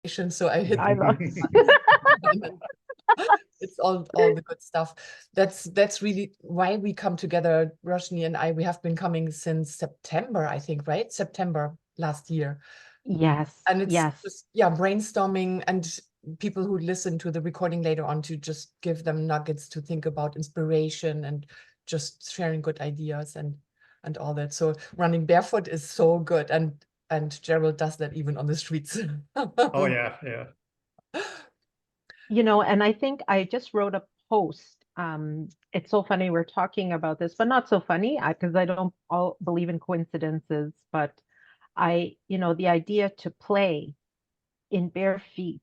So I hit I love it's all the good stuff. That's really why we come together, Roshni and I. We have been coming since September, I think, right? September last year. Yes, And it's yes. just, yeah, brainstorming and people who listen to the recording later on to just give them nuggets to think about inspiration and just sharing good ideas and all that. So running barefoot is so good. And Gerald does that even on the streets. Oh yeah, yeah. You know, and I think I just wrote a post. It's so funny we're talking about this, but not so funny because I don't all believe in coincidences. But the idea to play in bare feet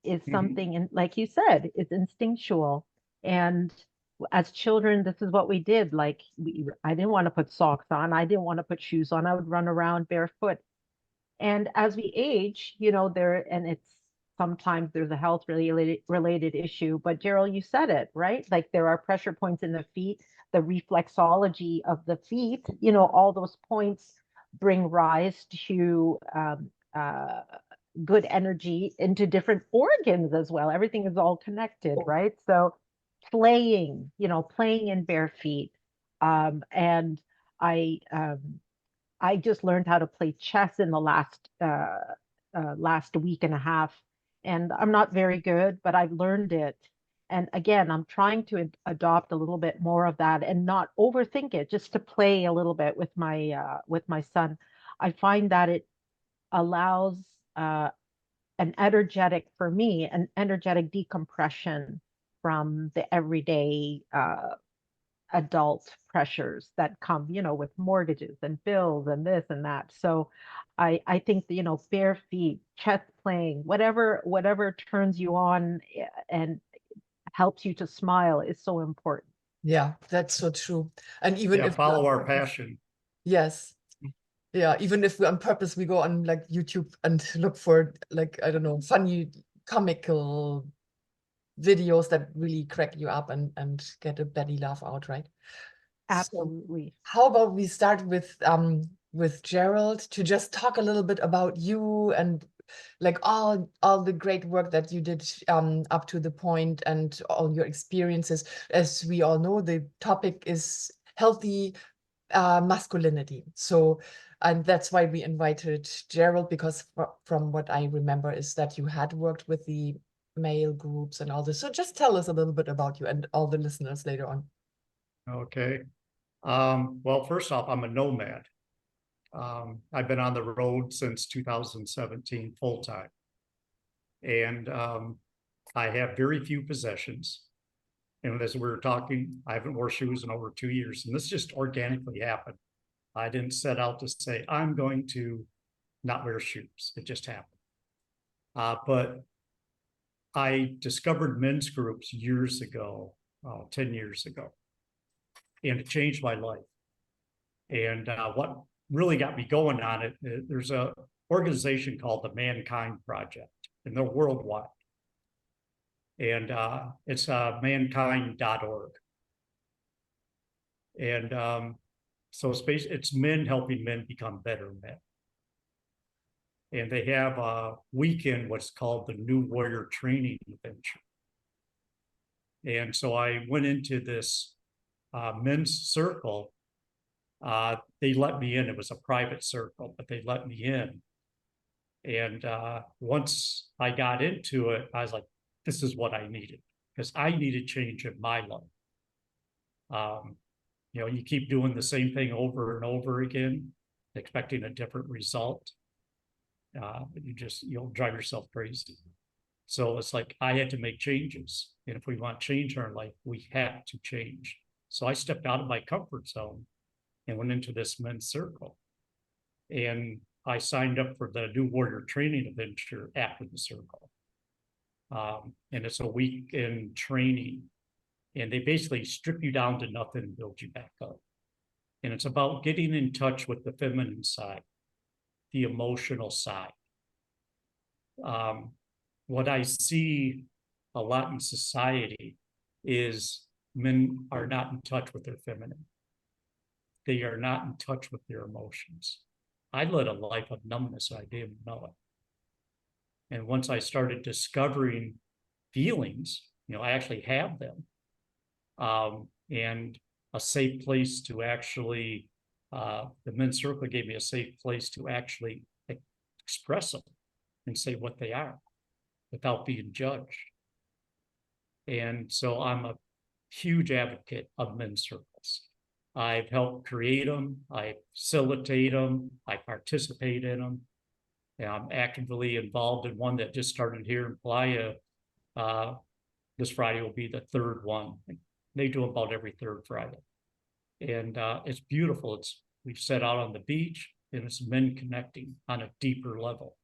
is something, and like you said, it's instinctual. And as children, this is what we did. Like I didn't want to put socks on. I didn't want to put shoes on. I would run around barefoot. And as we age, and it's sometimes there's a health related issue, but Gerald, you said it, right? Like there are pressure points in the feet, the reflexology of the feet, all those points bring rise to good energy into different organs as well. Everything is all connected, right? So playing in bare feet. And I just learned how to play chess in the last week and a half, and I'm not very good, but I've learned it. And again, I'm trying to adopt a little bit more of that and not overthink it, just to play a little bit with my son. I find that it allows for me, an energetic decompression from the everyday adult pressures that come, with mortgages and bills and this and that. So I think that, bare feet, chess playing, whatever turns you on and helps you to smile is so important. Yeah, that's so true. And even if follow our passion. Yes. Yeah, even if we on purpose we go on like YouTube and look for like, I don't know, funny comical videos that really crack you up and get a belly laugh out, right? Absolutely. So how about we start with Gerald to just talk a little bit about you and like all the great work that you did up to the point and all your experiences. As we all know, the topic is healthy masculinity. So, and that's why we invited Gerald, because from what I remember is that you had worked with the male groups and all this. So just tell us a little bit about you and all the listeners later on. Okay. Well, first off, I'm a nomad. I've been on the road since 2017 full time. And I have very few possessions. And as we were talking, I haven't worn shoes in over 2 years. And this just organically happened. I didn't set out to say, I'm going to not wear shoes. It just happened. But I discovered men's groups years ago, 10 years ago, and it changed my life. And what really got me going on it, there's a organization called the Mankind Project, and they're worldwide. And it's mankind.org. And so it's men helping men become better men. And they have a weekend, what's called the New Warrior Training Adventure. And so I went into this men's circle. They let me in. It was a private circle, but they let me in. And once I got into it, I was like, this is what I needed, because I needed change in my life. You keep doing the same thing over and over again, expecting a different result. You'll drive yourself crazy. So it's like I had to make changes. And if we want change in our life, we have to change. So I stepped out of my comfort zone and went into this men's circle. And I signed up for the New Warrior Training Adventure after the circle. And it's a weekend training. And they basically strip you down to nothing and build you back up. And it's about getting in touch with the feminine side, the emotional side. What I see a lot in society is men are not in touch with their feminine. They are not in touch with their emotions. I led a life of numbness, and I didn't know it. And once I started discovering feelings, I actually have them, and a safe place to actually, the men's circle gave me a safe place to actually express them and say what they are without being judged. And so I'm a huge advocate of men's circles. I've helped create them, I facilitate them, I participate in them. And I'm actively involved in one that just started here in Playa. This Friday will be the third one. They do about every third Friday. And it's beautiful. We've set out on the beach, and it's men connecting on a deeper level.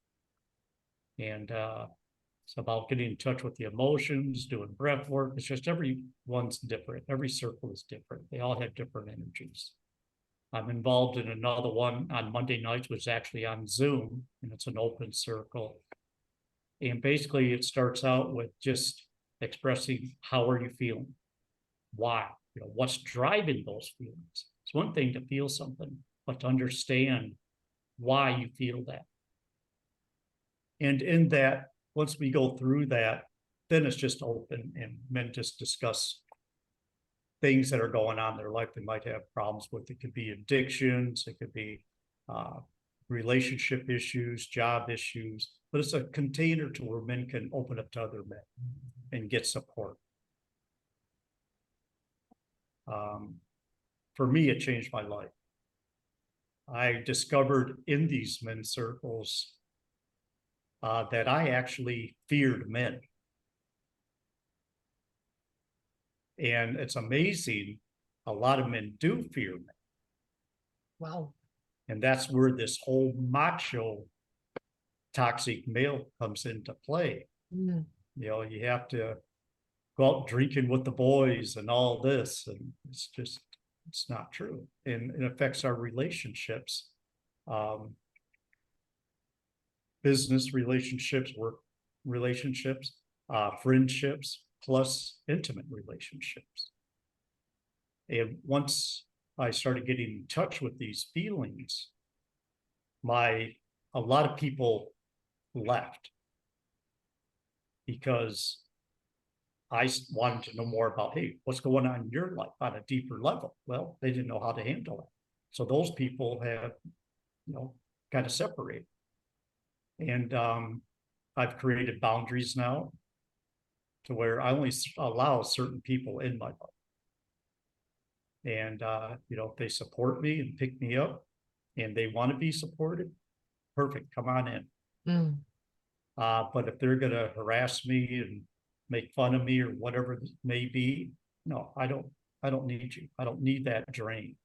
And it's about getting in touch with the emotions, doing breath work. It's just everyone's different. Every circle is different. They all have different energies. I'm involved in another one on Monday nights, which is actually on Zoom, and it's an open circle. And basically it starts out with just expressing, how are you feeling? Why? What's driving those feelings? It's one thing to feel something, but to understand why you feel that. And in that, once we go through that, then it's just open, and men just discuss things that are going on in their life they might have problems with. It could be addictions, it could be relationship issues, job issues, but it's a container to where men can open up to other men and get support. For me, it changed my life. I discovered in these men's circles that I actually feared men. And it's amazing, a lot of men do fear men. Wow. And that's where this whole macho toxic male comes into play. Mm. You have to go out drinking with the boys and all this, and it's not true. And it affects our relationships, business relationships, work relationships, friendships, plus intimate relationships. And once I started getting in touch with these feelings, a lot of people left because I wanted to know more about, hey, what's going on in your life on a deeper level? Well, they didn't know how to handle it. So those people have, kind of separated. And I've created boundaries now to where I only allow certain people in my life. And, if they support me and pick me up and they want to be supported, perfect, come on in. Mm. But if they're going to harass me and make fun of me or whatever it may be, no, I don't need you. I don't need that drain.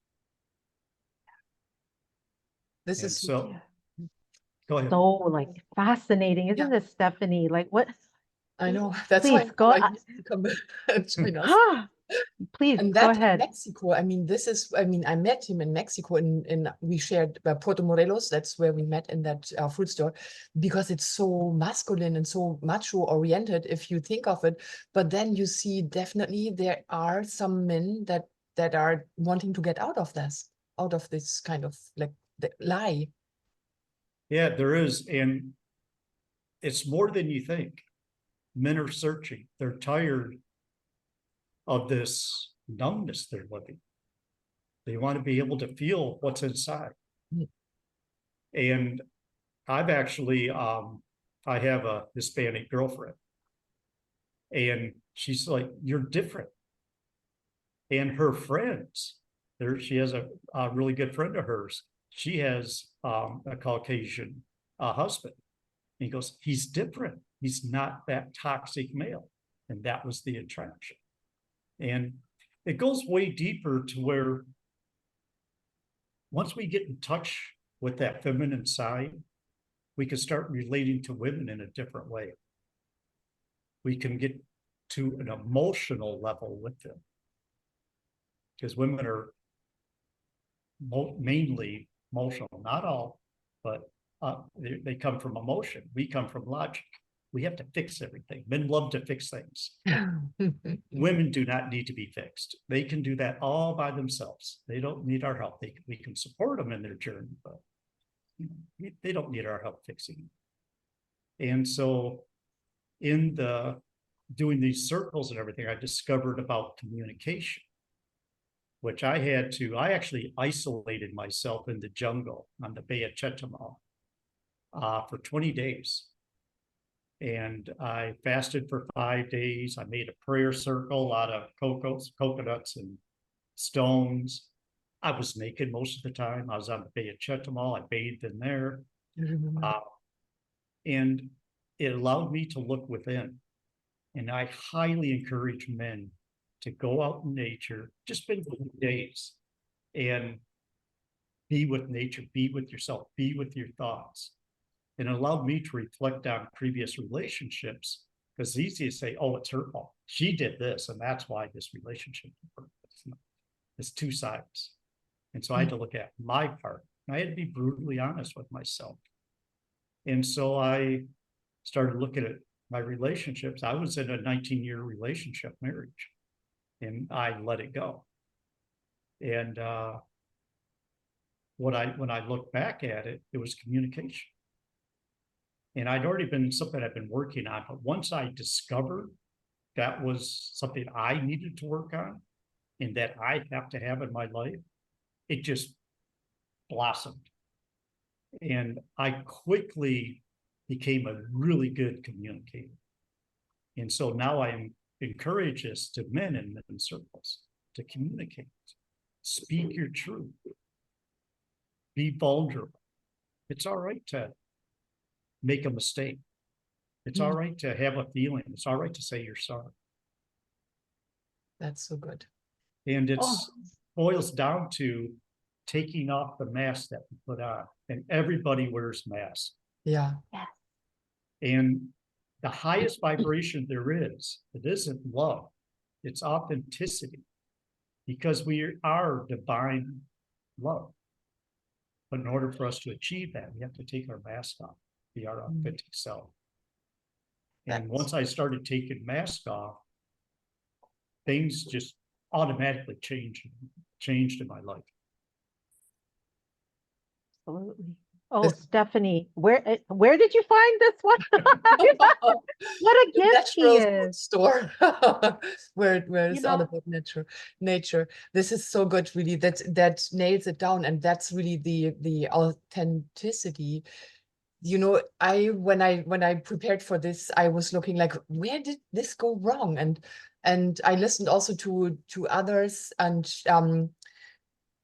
This And is so, go ahead. So fascinating, isn't this, Stephanie? What? I know. That's Please why go. I used to come join us. Please And go that in ahead. Mexico, I met him in Mexico, we shared Puerto Morelos. That's where we met, in that fruit store, because it's so masculine and so macho oriented, if you think of it. But then you see, definitely there are some men that are wanting to get out of this kind of the lie. Yeah, there is. And it's more than you think. Men are searching. They're tired of this numbness they're living. They want to be able to feel what's inside. Mm. And I've actually, I have a Hispanic girlfriend, and she's like, you're different. And her friends, she has a really good friend of hers. She has a Caucasian husband. And he goes, he's different. He's not that toxic male. And that was the attraction. And it goes way deeper to where once we get in touch with that feminine side, we can start relating to women in a different way. We can get to an emotional level with them, because women are mainly emotional, not all, but they come from emotion. We come from logic. We have to fix everything. Men love to fix things. Women do not need to be fixed. They can do that all by themselves. They don't need our help. We can support them in their journey, but they don't need our help fixing And so in the doing these circles and everything, I discovered about communication, which I actually isolated myself in the jungle on the Bay of Chetumal for 20 days. And I fasted for 5 days. I made a prayer circle out of coconuts and stones. I was naked most of the time. I was on the Bay of Chetumal. I bathed in there. And it allowed me to look within. And I highly encourage men to go out in nature, just spend a few days and be with nature, be with yourself, be with your thoughts. And it allowed me to reflect on previous relationships, because it's easy to say, oh, it's her fault. She did this, and that's why this relationship worked. It's two sides. And so I had to look at my part. I had to be brutally honest with myself. And so I started looking at my relationships. I was in a 19-year relationship marriage, and I let it go. And when I look back at it, it was communication. And I'd already been something I've been working on, but once I discovered that was something I needed to work on and that I have to have in my life, it just blossomed. And I quickly became a really good communicator. And so now I encourage this to men in men's circles to communicate, speak your truth, be vulnerable. It's all right to make a mistake. It's all right to have a feeling. It's all right to say you're sorry. That's so good. And it's boils down to taking off the mask that we put on. And everybody wears masks. Yeah. And the highest vibration there is, it isn't love, it's authenticity. Because we are divine love. But in order for us to achieve that, we have to take our mask off, be our authentic self. And once I started taking masks off, things just automatically changed in my life. Absolutely. Oh, This- Stephanie, where did you find this one? What a gift he natural is. store where You it's all know, about nature. This is so good, really. That nails it down, and that's really the authenticity. You know, when I prepared for this, I was looking like, where did this go wrong? And I listened also to others, and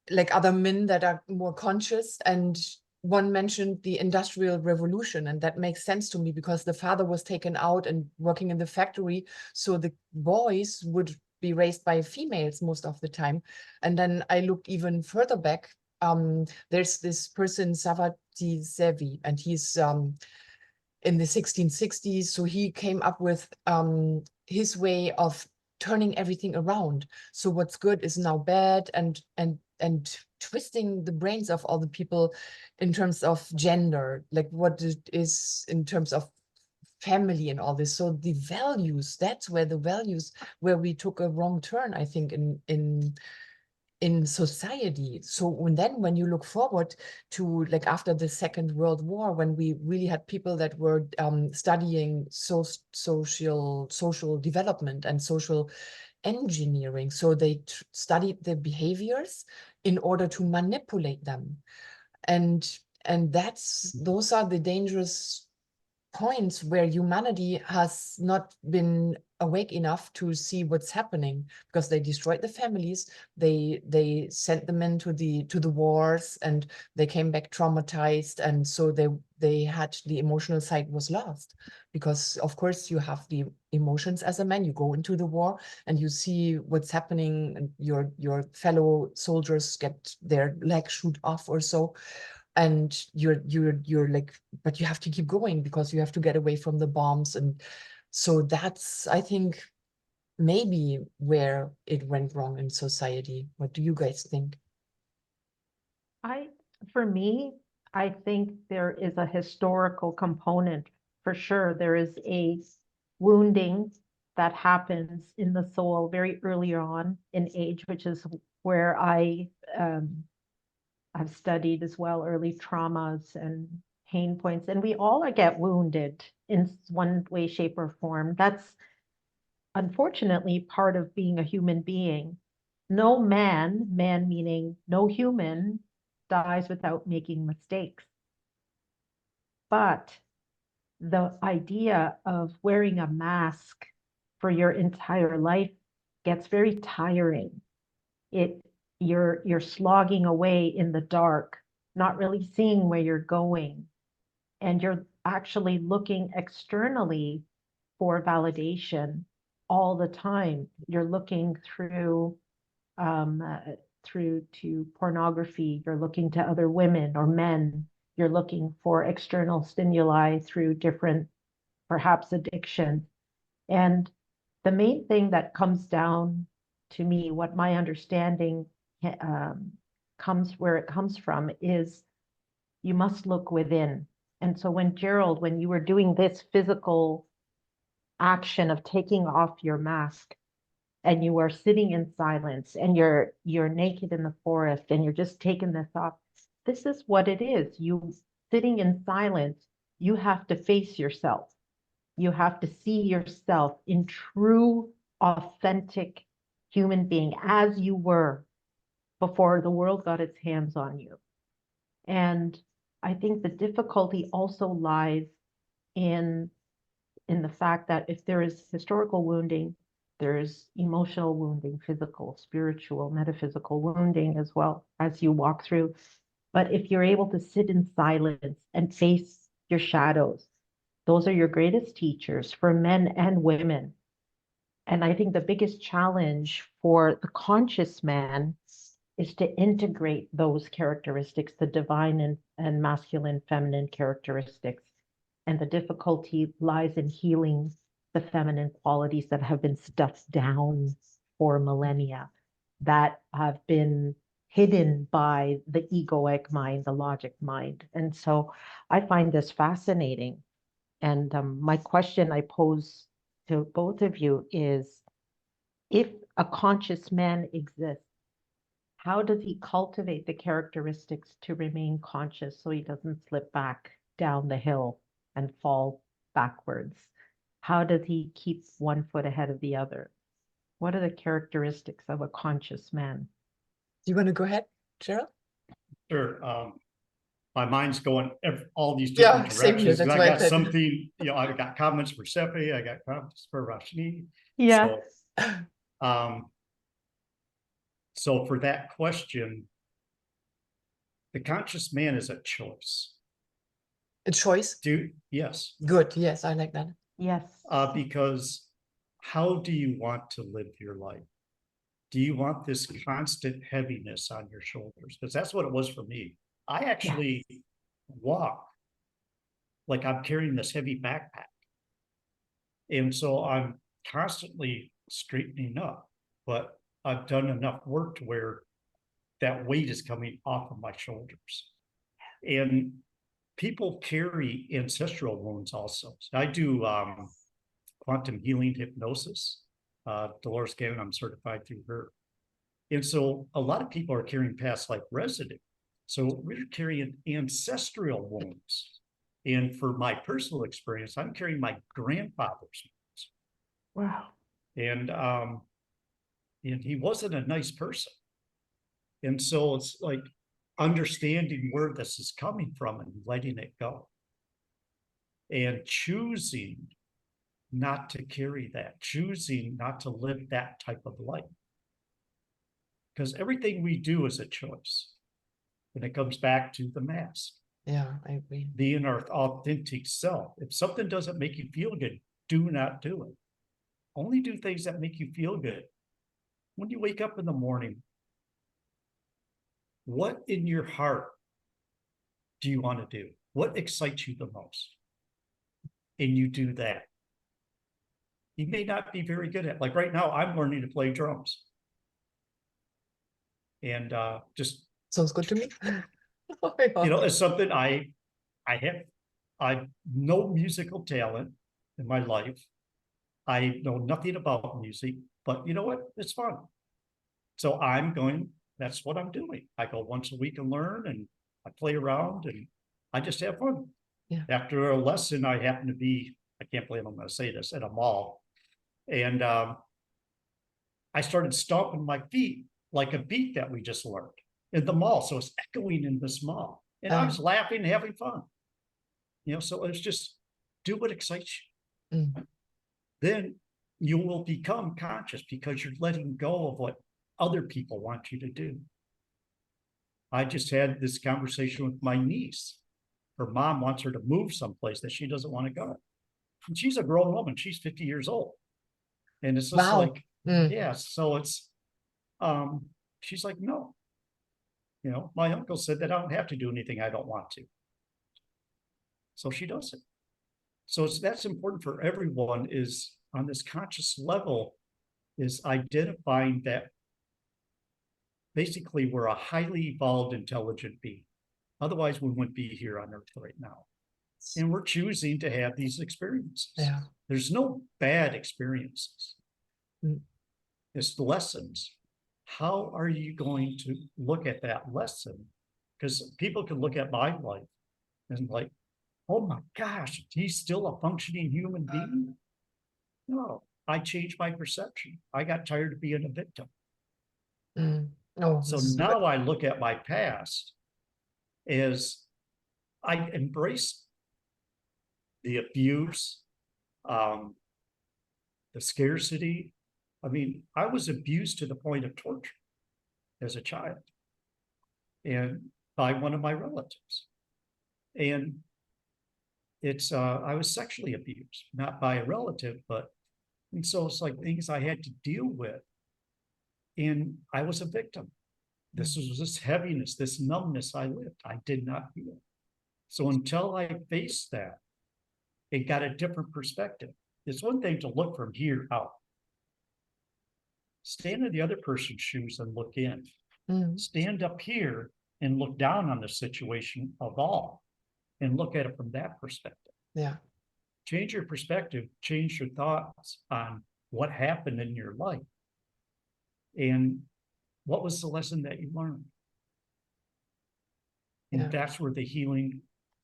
like other men that are more conscious, and one mentioned the Industrial Revolution, and that makes sense to me because the father was taken out and working in the factory, so the boys would be raised by females most of the time. And then I looked even further back. There's this person, Savati Zevi, and he's in the 1660s. So he came up with his way of turning everything around. So what's good is now bad, and twisting the brains of all the people in terms of gender, like what it is in terms of family and all this. So the values, that's where where we took a wrong turn, I think, in society. So when you look forward to, like, after the Second World War, when we really had people that were studying social development and social engineering, so they studied the behaviors in order to manipulate them, and those are the dangerous points where humanity has not been awake enough to see what's happening, because they destroyed the families, they sent them into the wars, and they came back traumatized, and so they had the emotional side was lost, because of course you have the emotions as a man. You go into the war and you see what's happening, and your fellow soldiers get their leg shoot off or so, and you're like, but you have to keep going because you have to get away from the bombs. And so that's, I think, maybe where it went wrong in society. What do you guys think? For me, I think there is a historical component for sure. There is a wounding that happens in the soul very early on in age, which is where I've studied as well, early traumas and pain points. And we all get wounded in one way, shape, or form. That's unfortunately part of being a human being. No man, man meaning no human, dies without making mistakes. But the idea of wearing a mask for your entire life gets very tiring. You're slogging away in the dark, not really seeing where you're going, and you're actually looking externally for validation all the time. You're looking um, uh, through to pornography. You're looking to other women or men. You're looking for external stimuli through different, perhaps, addictions. And the main thing that comes down to me, what my understanding where it comes from, is you must look within. And so when Gerald, when you were doing this physical action of taking off your mask, and you are sitting in silence, and you're naked in the forest, and you're just taking this off, this is what it is. You sitting in silence, you have to face yourself. You have to see yourself in true, authentic human being as you were before the world got its hands on you. And I think the difficulty also lies in the fact that if there is historical wounding, there's emotional wounding, physical, spiritual, metaphysical wounding as well as you walk through. But if you're able to sit in silence and face your shadows, those are your greatest teachers for men and women. And I think the biggest challenge for the conscious man is to integrate those characteristics, the divine and masculine, feminine characteristics. And the difficulty lies in healing the feminine qualities that have been stuffed down for millennia, that have been hidden by the egoic mind, the logic mind. And so I find this fascinating. And my question I pose to both of you is, if a conscious man exists, how does he cultivate the characteristics to remain conscious so he doesn't slip back down the hill and fall backwards? How does he keep one foot ahead of the other? What are the characteristics of a conscious man? Do you want to go ahead, Gerald? Sure. My mind's going all these Yeah, different same here. directions. That's I why I got said. something, I've got comments for Seppi, I got comments for Roshni. Yeah. So for that question, the conscious man is a choice. A choice? Yes. Good. Yes, I like that. Yes. Because how do you want to live your life? Do you want this constant heaviness on your shoulders? Because that's what it was for me. I actually walk like I'm carrying this heavy backpack. And so I'm constantly straightening up, but I've done enough work to where that weight is coming off of my shoulders. And people carry ancestral wounds also. So I do quantum healing hypnosis. Dolores Gavin, I'm certified through her. And so a lot of people are carrying past life residue. So we're carrying ancestral wounds. And for my personal experience, I'm carrying my grandfather's wounds. Wow. And he wasn't a nice person. And so it's like understanding where this is coming from and letting it go. And choosing not to carry that, choosing not to live that type of life. Because everything we do is a choice. And it comes back to the mask. Yeah, I agree. Being our authentic self. If something doesn't make you feel good, do not do it. Only do things that make you feel good. When you wake up in the morning, what in your heart do you want to do? What excites you the most? And you do that. You may not be very good at, like right now, I'm learning to play drums. And just sounds good to me. Oh my God. It's something I have no musical talent in my life. I know nothing about music, but you know what? It's fun. So that's what I'm doing. I go once a week and learn, and I play around, and I just have fun. Yeah. After a lesson, I happen to be I can't believe I'm going to say this, at a mall. And I started stomping my feet like a beat that we just learned in the mall. So it's echoing in this mall. And I was laughing and having fun. You know, so it's just do what excites you. Then you will become conscious because you're letting go of what other people want you to do. I just had this conversation with my niece. Her mom wants her to move someplace that she doesn't want to go. And she's a grown woman. She's 50 years old. And it's just like, yeah, so it's, she's like, no. You know, my uncle said that I don't have to do anything I don't want to. So she does it. So that's important for everyone, is on this conscious level, is identifying that basically we're a highly evolved, intelligent being. Otherwise, we wouldn't be here on Earth right now. And we're choosing to have these experiences. Yeah. There's no bad experiences. It's the lessons. How are you going to look at that lesson? Because people can look at my life and like, oh my gosh, he's still a functioning human being? No, I changed my perception. I got tired of being a victim. So now I look at my past as I embrace the abuse, the scarcity. I mean, I was abused to the point of torture as a child, and by one of my relatives. And it's, I was sexually abused, not by a relative, but, and so it's like things I had to deal with. And I was a victim. This was this heaviness, this numbness I lived. I did not feel. So until I faced that, it got a different perspective. It's one thing to look from here out. Stand in the other person's shoes and look in. Stand up here and look down on the situation of all and look at it from that perspective. Yeah. Change your perspective, change your thoughts on what happened in your life. And what was the lesson that you learned? And that's where the healing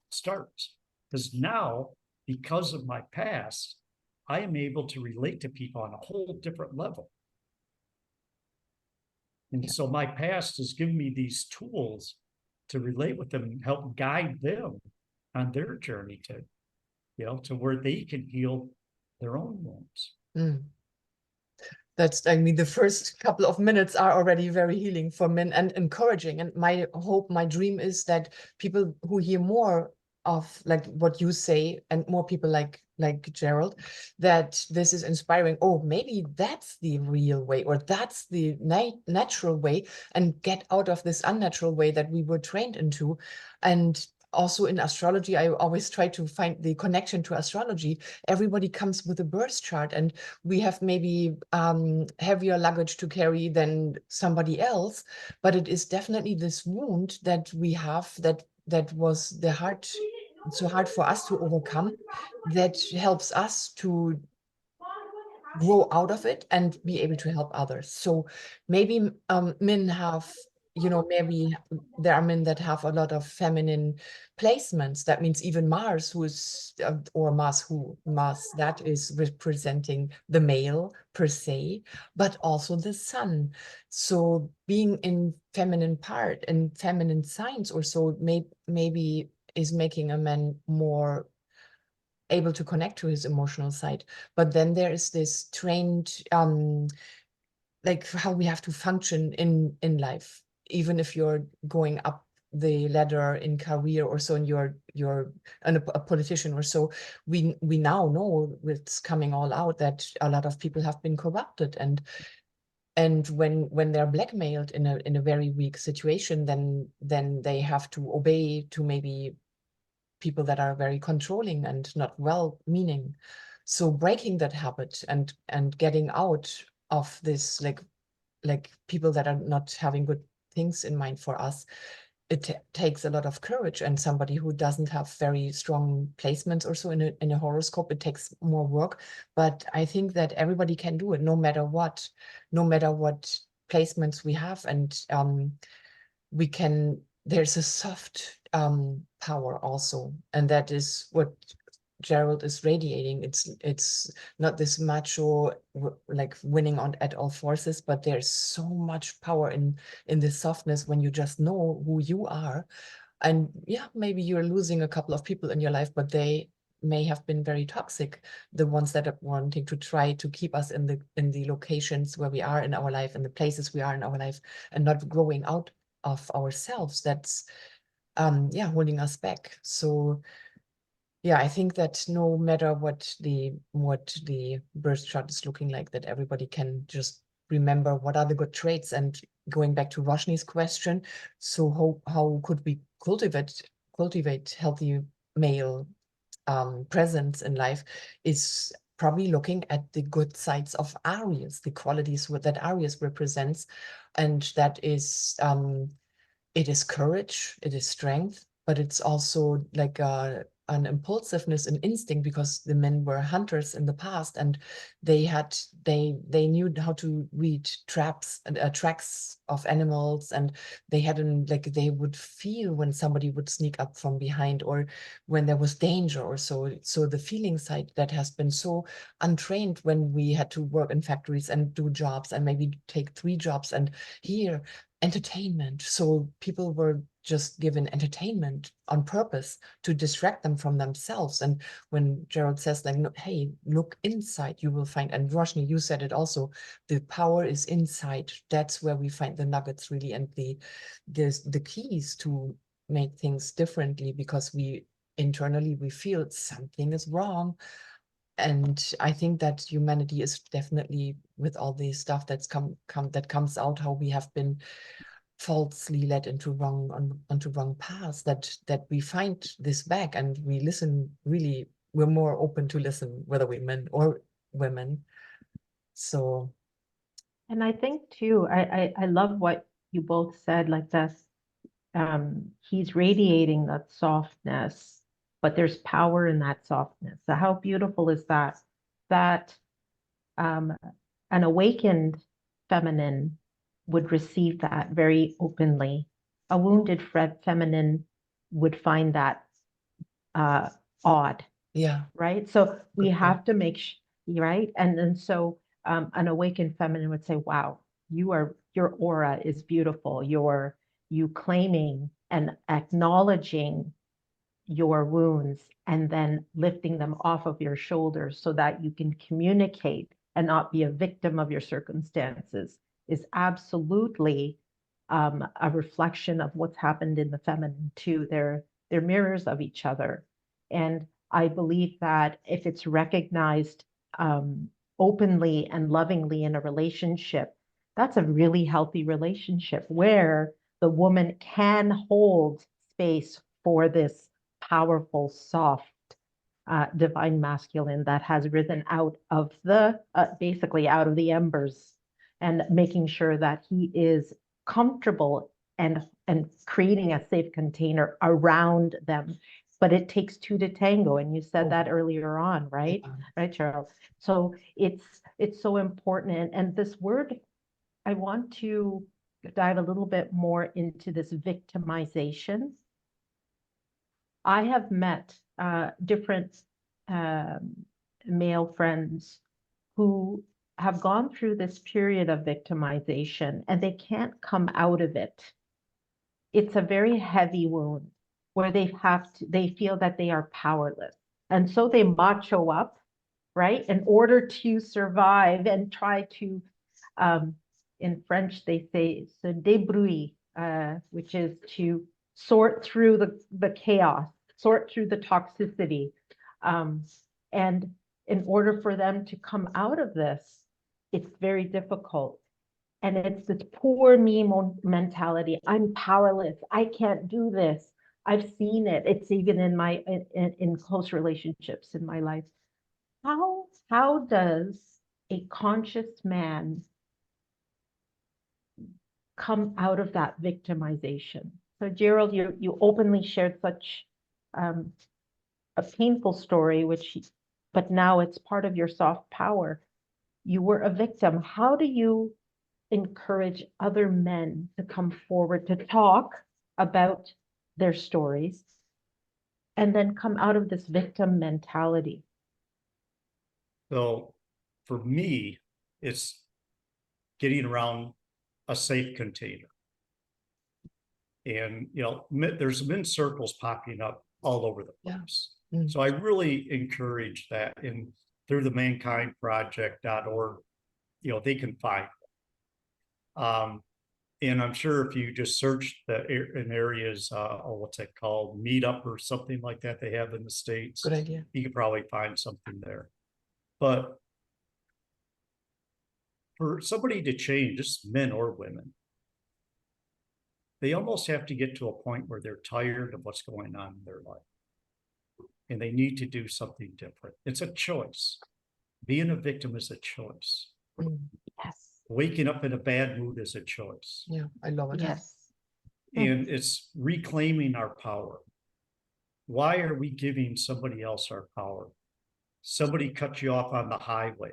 starts. Because now, because of my past, I am able to relate to people on a whole different level. And so my past has given me these tools to relate with them and help guide them on their journey to, you know, to where they can heal their own wounds. That's, I mean, the first couple of minutes are already very healing for men and encouraging. And my hope, my dream is that people who hear more of like what you say, and more people like Gerald, that this is inspiring. Oh, maybe that's the real way, or that's the natural way, and get out of this unnatural way that we were trained into. And also in astrology, I always try to find the connection to astrology. Everybody comes with a birth chart, and we have maybe heavier luggage to carry than somebody else, but it is definitely this wound that we have that was the hard, so hard for us to overcome, that helps us to grow out of it and be able to help others. So maybe men have, you know, maybe there are men that have a lot of feminine placements. That means even Mars, who is, or Mars, that is representing the male per se, but also the sun. So being in feminine part and feminine signs or so maybe is making a man more able to connect to his emotional side. But then there is this trained, like how we have to function in life, even if you're going up the ladder in career or so, and you're a politician or so. We now know, it's coming all out, that a lot of people have been corrupted, and when they're blackmailed in a very weak situation, then they have to obey to maybe people that are very controlling and not well-meaning. So breaking that habit and getting out of this, like people that are not having good things in mind for us, it takes a lot of courage. And somebody who doesn't have very strong placements or so in a horoscope, it takes more work. But I think that everybody can do it, no matter what placements we have. And we can, there's a soft power also, and that is what Gerald is radiating. It's not this macho like winning on at all forces, but there's so much power in this softness when you just know who you are. And yeah, maybe you're losing a couple of people in your life, but they may have been very toxic, the ones that are wanting to try to keep us in the locations where we are in our life and the places we are in our life, and not growing out of ourselves. That's yeah, holding us back. So yeah, I think that no matter what the birth chart is looking like, that everybody can just remember what are the good traits. And going back to Roshni's question, so how could we cultivate healthy male presence in life, is probably looking at the good sides of Aries, the qualities that Aries represents. And that is it is courage, it is strength, but it's also like an impulsiveness and instinct, because the men were hunters in the past, and they knew how to read traps and tracks of animals, and they had like they would feel when somebody would sneak up from behind, or when there was danger or so. So the feeling side that has been so untrained when we had to work in factories and do jobs and maybe take 3 jobs, and here entertainment. So people were just given entertainment on purpose to distract them from themselves. And when Gerald says like, no, hey, look inside, you will find, and Roshni, you said it also, the power is inside. That's where we find the nuggets really, and the keys to make things differently, because we internally we feel something is wrong. And I think that humanity is definitely, with all the stuff that's that comes out, how we have been falsely led into onto wrong paths, that we find this back, and we listen. Really, we're more open to listen, whether we're men or women. So And I think too, I love what you both said, like this. He's radiating that softness, but there's power in that softness. So how beautiful is that? That an awakened feminine would receive that very openly. A wounded feminine would find that odd, yeah, right? So we good point. have to make right, and so an awakened feminine would say, "Wow, your aura is beautiful. You claiming and acknowledging your wounds and then lifting them off of your shoulders so that you can communicate and not be a victim of your circumstances is absolutely a reflection of what's happened in the feminine too. They're mirrors of each other. And I believe that if it's recognized openly and lovingly in a relationship, that's a really healthy relationship where the woman can hold space for this powerful, soft, divine masculine that has risen out of the, basically out of the embers, and making sure that he is comfortable and creating a safe container around them. But it takes 2 to tango, and you said that earlier on, right? Yeah. Right, Charles? So it's so important. And this word, I want to dive a little bit more into this victimization. I have met different male friends who have gone through this period of victimization and they can't come out of it. It's a very heavy wound where they feel that they are powerless. And so they macho up, right, in order to survive and try to, in French, they say se débrouiller, which is to sort through the chaos, sort through the toxicity. And in order for them to come out of this, it's very difficult. And it's this poor me mentality. I'm powerless. I can't do this. I've seen it. It's even in close relationships in my life. How does a conscious man come out of that victimization? So Gerald, you openly shared such a painful story, but now it's part of your soft power. You were a victim. How do you encourage other men to come forward to talk about their stories and then come out of this victim mentality? So for me, it's getting around a safe container. And, there's been circles popping up all over the place. Mm. So I really encourage that. And through the mankindproject.org, they can find it. And I'm sure if you just search in areas, what's it called, Meetup or something like that they have in the States. Good idea. You could probably find something there. But for somebody to change, just men or women, they almost have to get to a point where they're tired of what's going on in their life. And they need to do something different. It's a choice. Being a victim is a choice. Mm. Yes. Waking up in a bad mood is a choice. Yeah, I love it. Yes. And it's reclaiming our power. Why are we giving somebody else our power? Somebody cut you off on the highway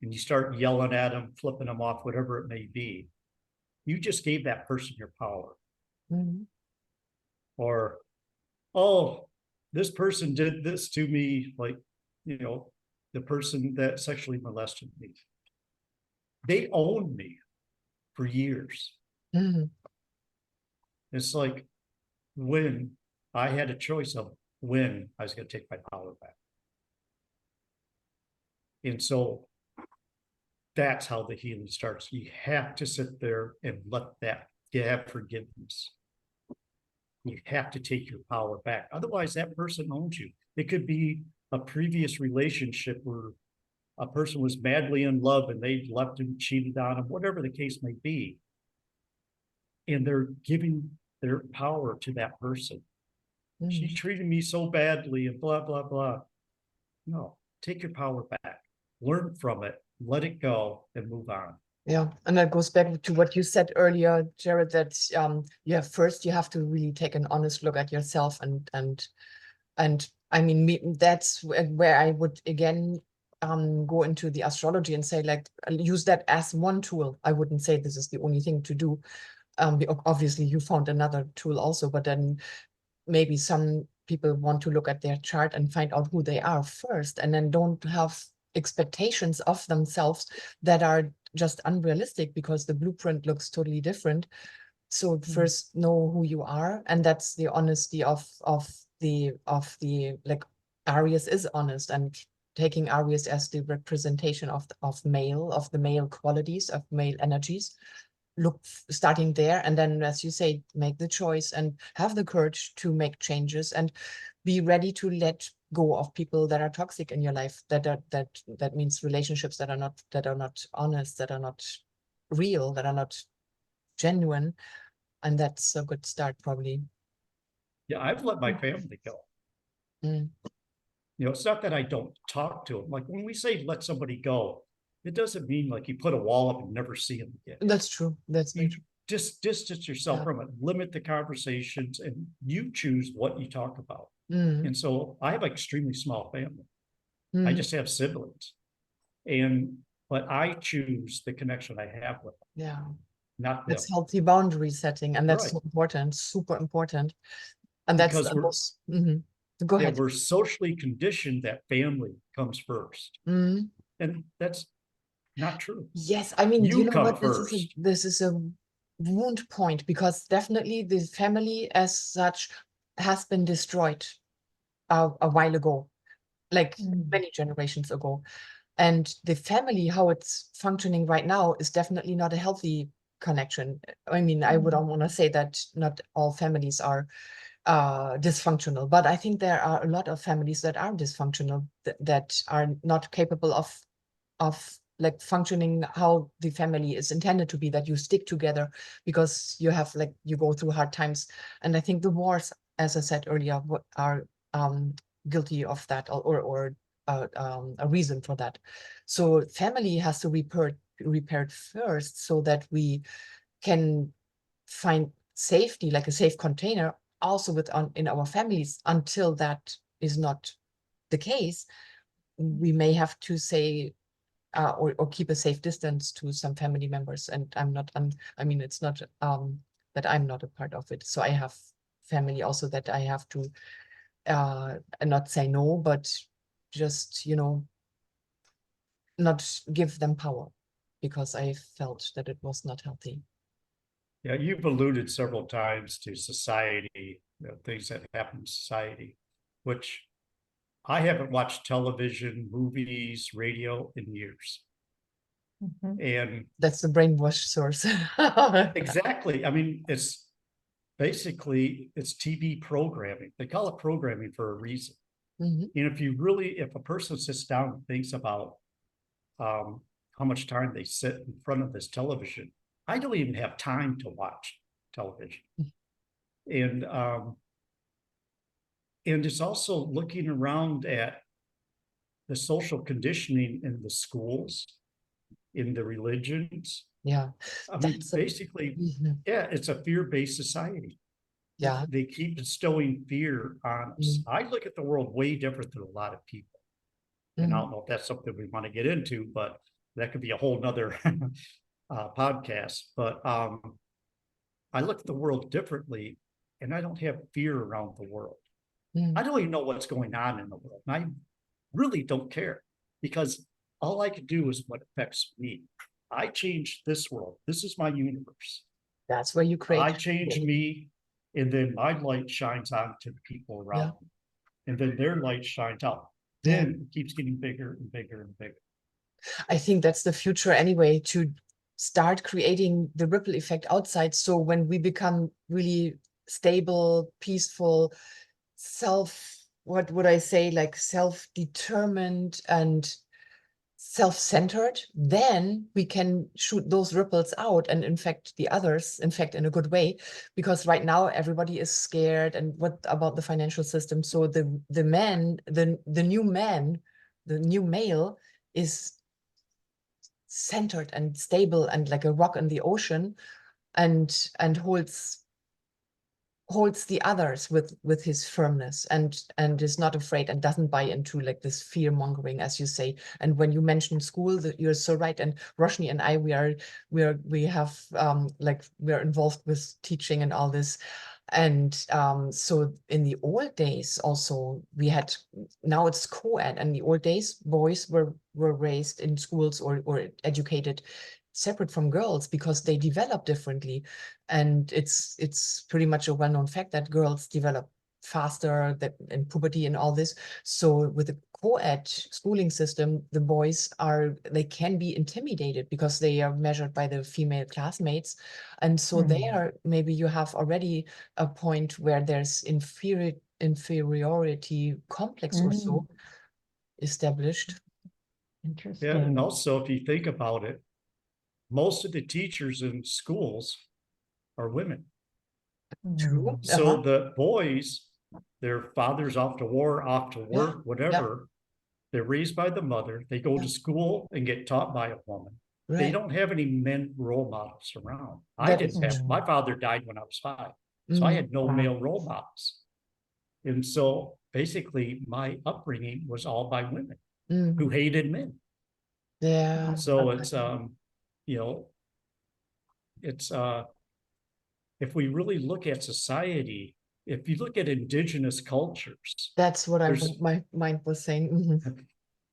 and you start yelling at them, flipping them off, whatever it may be. You just gave that person your power. Mm-hmm. Or, oh, this person did this to me, like, the person that sexually molested me. They owned me for years. Mm-hmm. It's like when I had a choice of when I was going to take my power back. And so that's how the healing starts. You have to sit there and let that, you have forgiveness. You have to take your power back. Otherwise, that person owns you. It could be a previous relationship where a person was madly in love and they left him, cheated on him, whatever the case may be. And they're giving their power to that person. Mm-hmm. She treated me so badly and blah, blah, blah. No, take your power back. Learn from it, let it go, and move on. Yeah, and that goes back to what you said earlier, Jared, that first you have to really take an honest look at yourself, and I mean that's where I would again go into the astrology and say, like, use that as one tool. I wouldn't say this is the only thing to do. Obviously you found another tool also, but then maybe some people want to look at their chart and find out who they are first, and then don't have expectations of themselves that are just unrealistic because the blueprint looks totally different. So first know who you are, and that's the honesty of the like, Aries is honest, and taking Aries as the representation of the male qualities, of male energies. Look, starting there, and then, as you say, make the choice and have the courage to make changes, and be ready to let go of people that are toxic in your life. That means relationships that are not honest, that are not real, that are not genuine, and that's a good start, probably. Yeah, I've let my family go. Mm. It's not that I don't talk to them. Like when we say let somebody go, it doesn't mean like you put a wall up and never see them again. That's true. That's You true. just distance yourself from it, limit the conversations, and you choose what you talk about. And so I have an extremely small family. I just have siblings. But I choose the connection I have with them. Yeah. Not them. That's healthy boundary setting, and that's Right. so important, super important. And that's because go ahead. We're socially conditioned that family comes first. And that's not true. Yes, I mean, you know come what, first. This is a wound point, because definitely the family as such has been destroyed a while ago, like many generations ago. And the family, how it's functioning right now, is definitely not a healthy connection. I mean, I would want to say that not all families are dysfunctional, but I think there are a lot of families that are dysfunctional, that are not capable of like functioning how the family is intended to be, that you stick together because you have, like, you go through hard times. And I think the wars, as I said earlier, are guilty of that, or a reason for that. So family has to be repaired first, so that we can find safety, like a safe container, also in our families. Until that is not the case, we may have to say, or keep a safe distance to some family members. And I mean, it's not that I'm not a part of it. So I have family also that I have to and not say no, but just, you know, not give them power, because I felt that it was not healthy. Yeah, you've alluded several times to society, things that happen in society, which I haven't watched television, movies, radio in years. And That's the brainwash source. exactly, I mean, it's basically, it's TV programming. They call it programming for a reason. Mhm. And if a person sits down and thinks about how much time they sit in front of this television, I don't even have time to watch television. And it's also looking around at the social conditioning in the schools, in the religions. Yeah, I mean, that's basically, Mhm. yeah, it's a fear-based society. Yeah. They keep instilling fear on us. I look at the world way different than a lot of people. And I don't know if that's something we want to get into, but that could be a whole nother podcast. But I look at the world differently, and I don't have fear around the world. I don't even know what's going on in the world. And I really don't care, because all I can do is what affects me. I change this world. This is my universe. That's where you create. I change me, and then my light shines on to the people around me. And then their light shines out. Then it keeps getting bigger and bigger and bigger. I think that's the future anyway, to start creating the ripple effect outside. So when we become really stable, peaceful, what would I say, like self-determined and self-centered, then we can shoot those ripples out and infect the others, in fact, in a good way, because right now everybody is scared. And what about the financial system? So the new man, the new male is centered and stable and like a rock in the ocean, and holds the others with his firmness, and is not afraid and doesn't buy into like this fear mongering, as you say. And when you mention school, you're so right. And Roshni and I, we have like we're involved with teaching and all this. And so in the old days also we had, now it's co-ed, and in the old days boys were raised in schools or educated separate from girls, because they develop differently. And it's pretty much a well-known fact that girls develop faster, that in puberty and all this. So with the co-ed schooling system, the boys they can be intimidated because they are measured by the female classmates. And so there, maybe you have already a point where there's inferiority complex or so established. Interesting. Yeah, and also if you think about it, most of the teachers in schools are women. True. So the boys, their father's off to war, off to work, whatever. They're raised by the mother. They go to school and get taught by a woman. They Right. don't have any men role models around. I That didn't is have, true. my father died when I was 5. So I had no Wow. male role models. And so basically my upbringing was all by women who hated men. Yeah. So it's, you know, it's, if we really look at society, if you look at indigenous cultures, That's what my mind was saying.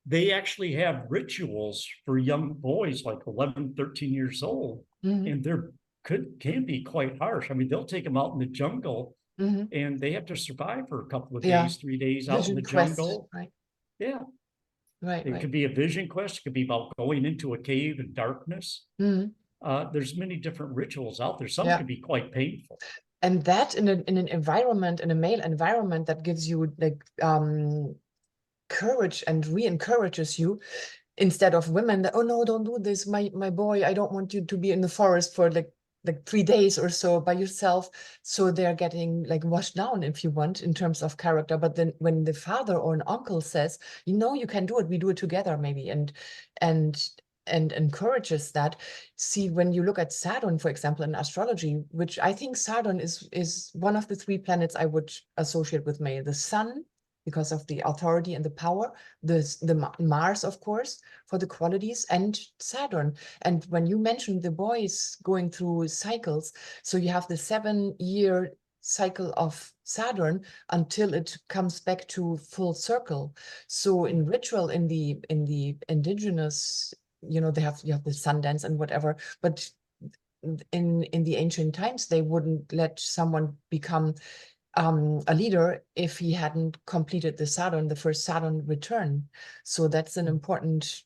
they actually have rituals for young boys like 11, 13 years old, and they're can be quite harsh. I mean, they'll take them out in the jungle and they have to survive for a couple of days, 3 days out in the jungle. Right. Yeah. Right. It could be a vision quest. It could be about going into a cave in darkness. There's many different rituals out there. Some can be quite painful. And that in an environment, in a male environment, that gives you like courage and re-encourages you, instead of women that, oh no, don't do this, my boy, I don't want you to be in the forest for like 3 days or so by yourself. So they're getting like washed down, if you want, in terms of character. But then when the father or an uncle says, you know, you can do it, we do it together maybe, and encourages that. See, when you look at Saturn, for example, in astrology, which I think Saturn is one of the 3 planets I would associate with male: the sun, because of the authority and the power, the Mars, of course, for the qualities, and Saturn. And when you mentioned the boys going through cycles, so you have the 7-year cycle of Saturn until it comes back to full circle. So in ritual, in the indigenous, you know, you have the sun dance and whatever, but in the ancient times, they wouldn't let someone become a leader if he hadn't completed the first Saturn return. So that's an important,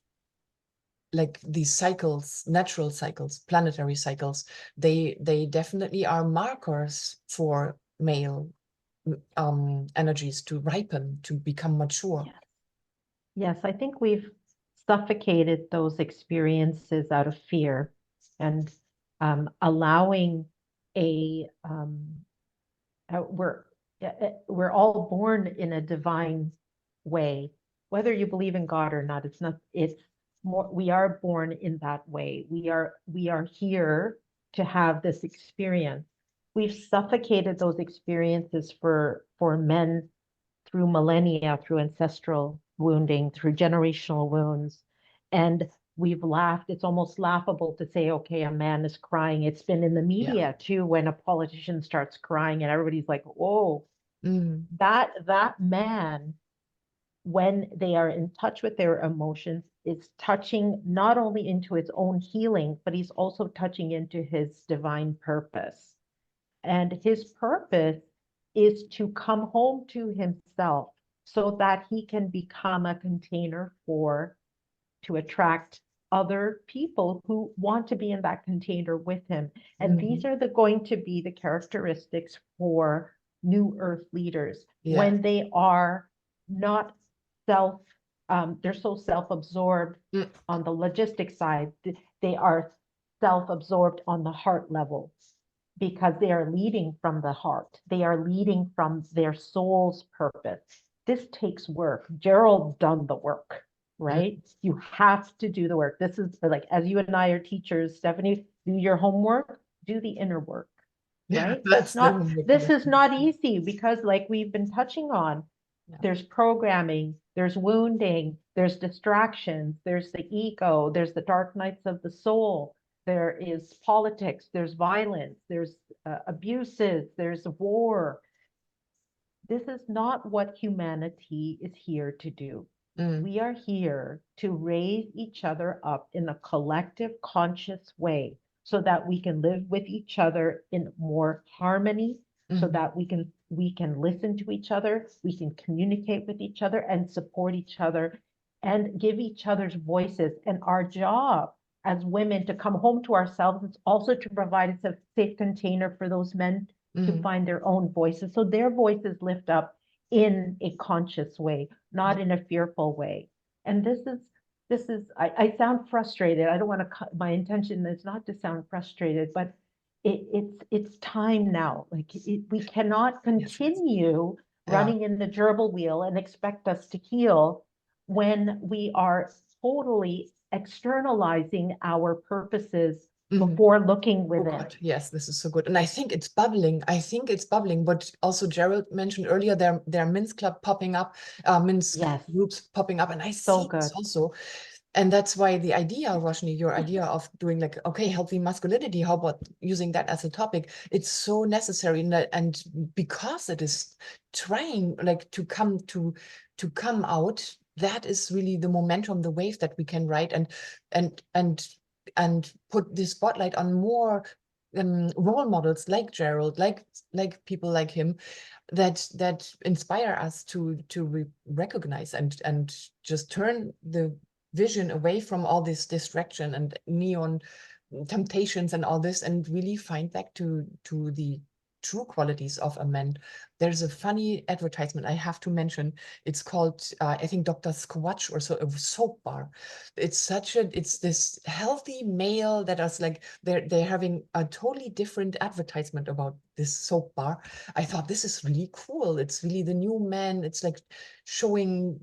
like these cycles, natural cycles, planetary cycles, they definitely are markers for male energies to ripen, to become mature. Yes. Yes, I think we've suffocated those experiences out of fear and allowing we're all born in a divine way, whether you believe in God or not. It's more, we are born in that way. We are here to have this experience. We've suffocated those experiences for men through millennia, through ancestral wounding, through generational wounds. And we've laughed. It's almost laughable to say, okay, a man is crying. It's been in the media too, when a politician starts crying and everybody's like, oh, that man, when they are in touch with their emotions, is touching not only into his own healing, but he's also touching into his divine purpose. And his purpose is to come home to himself so that he can become a container to attract other people who want to be in that container with him. And these are going to be the characteristics for new earth leaders when they are not they're so self-absorbed on the logistic side. They are self-absorbed on the heart level, because they are leading from the heart. They are leading from their soul's purpose. This takes work. Gerald's done the work, right? You have to do the work. This is like, as you and I are teachers, Stephanie, do your homework, do the inner work, right? This is not easy, because like we've been touching on, there's programming, there's wounding, there's distractions, there's the ego, there's the dark nights of the soul, there is politics, there's violence, there's abuses, there's war. This is not what humanity is here to do. We are here to raise each other up in a collective conscious way so that we can live with each other in more harmony, so that we can listen to each other, we can communicate with each other and support each other and give each other's voices. And our job as women to come home to ourselves is also to provide a safe container for those men to find their own voices, so their voices lift up in a conscious way, not in a fearful way. And this is I sound frustrated. I don't want to, my intention is not to sound frustrated, but it's time now. Like we cannot continue running in the gerbil wheel and expect us to heal when we are totally externalizing our purposes before looking within. Yes, this is so good. And I think it's bubbling. But also Gerald mentioned earlier, there are men's club popping up, men's groups popping up, and I see this also. And that's why the idea, Roshni, your idea of doing like, okay, healthy masculinity, how about using that as a topic? It's so necessary, and because it is trying like to come out, that is really the momentum, the wave that we can ride, and put the spotlight on more role models like Gerald, like people like him, that inspire us to recognize and just turn the vision away from all this distraction and neon temptations and all this, and really find back to the true qualities of a man. There's a funny advertisement I have to mention. It's called I think Dr. Squatch, or so, a soap bar. It's this healthy male that is like, they're having a totally different advertisement about this soap bar. I thought, this is really cool. It's really the new man. It's like showing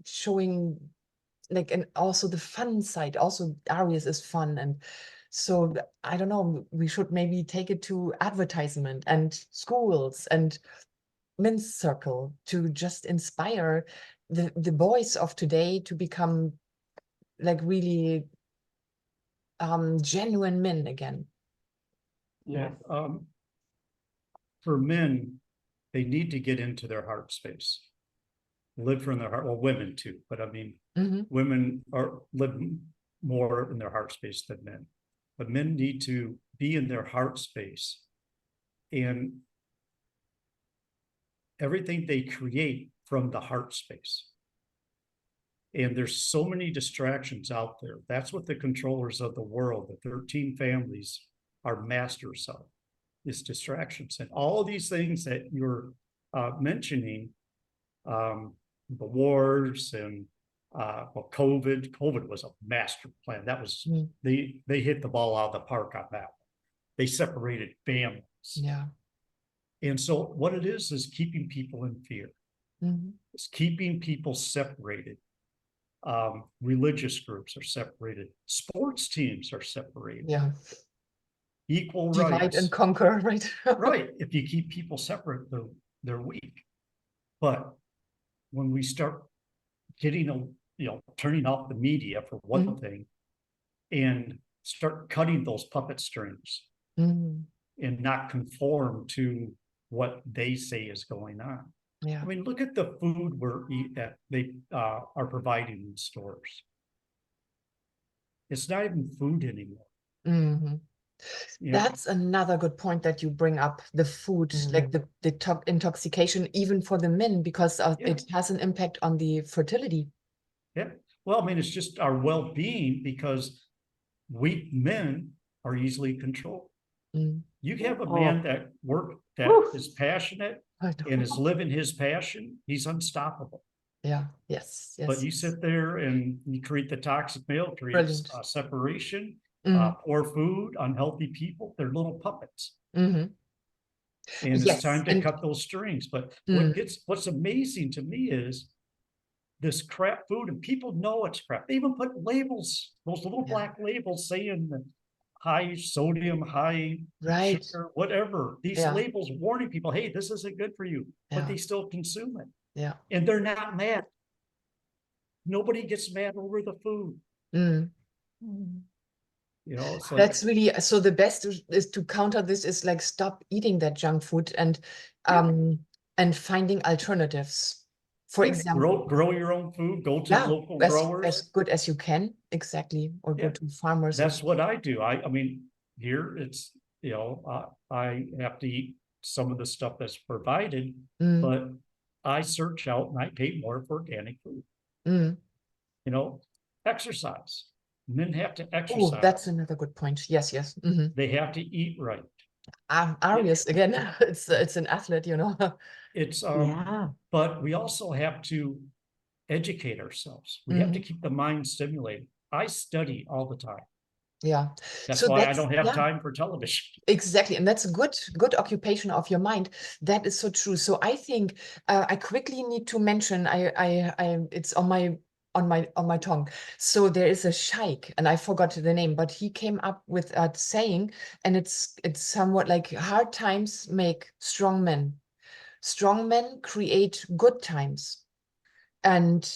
like, and also the fun side. Also Aries is fun. And so I don't know, we should maybe take it to advertisement and schools and men's circle to just inspire the boys of today to become like really genuine men again. For men, they need to get into their heart space, live from their heart. Well, women too, but I mean, women are live more in their heart space than men, but men need to be in their heart space, and everything they create from the heart space. And there's so many distractions out there. That's what the controllers of the world, the 13 families, are masters of, is distractions. And all of these things that you're mentioning, the wars and well, COVID was a master plan. That was, they hit the ball out of the park on that. They separated families. Yeah. And so what it is keeping people in fear. It's keeping people separated. Religious groups are separated. Sports teams are separated. Yeah. Equal Divide rights. and conquer, right? Right. If you keep people separate, they're weak. But when we start getting turning off the media for one thing, and start cutting those puppet strings and not conform to what they say is going on. Yeah. I mean, look at the food that they are providing in stores. It's not even food anymore. That's another good point that you bring up, the food, like the intoxication, even for the men, because it has an impact on the fertility. Yeah. Well, I mean, it's just our well-being, because weak men are easily controlled. You have a man that is passionate and is living his passion, he's unstoppable. Yeah. Yes. But you sit there and you create the toxic male, creates separation, poor food, unhealthy people. They're little puppets. And it's time to cut those strings. But what's amazing to me is this crap food, and people know it's crap. They even put labels, those little black labels saying high sodium, high sugar, whatever. These labels warning people, hey, this isn't good for you, but they still consume it. Yeah. And they're not mad. Nobody gets mad over the food. It's like, that's really, so the best is to counter this is like stop eating that junk food and finding alternatives. For example, grow your own food, go to local growers. As good as you can, exactly, or go to farmers. That's what I do. I mean, here it's, I have to eat some of the stuff that's provided, but I search out and I pay more for organic food. Exercise. Men have to exercise. Oh, that's another good point. Yes, yes. They have to eat right. Arius, again, it's an athlete, It's but we also have to educate ourselves. We have to keep the mind stimulated. I study all the time. Yeah. That's why I don't have time for television. Exactly. And that's a good occupation of your mind. That is so true. So I think I quickly need to mention, it's on my tongue. So there is a sheikh, and I forgot the name, but he came up with a saying, and it's somewhat like hard times make strong men. Strong men create good times. And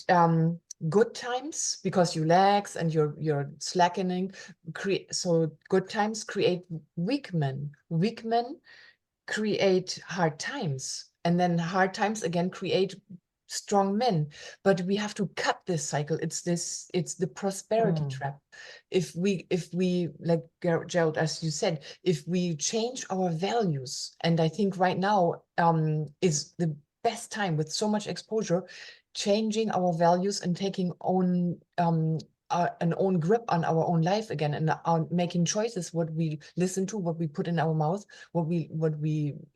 good times, because you lax and you're slackening, so good times create weak men. Weak men create hard times, and then hard times again create strong men. But we have to cut this cycle. It's the prosperity trap. If we like Gerald, as you said, if we change our values, and I think right now is the best time with so much exposure, changing our values and taking an own grip on our own life again, and making choices, what we listen to, what we put in our mouth, what we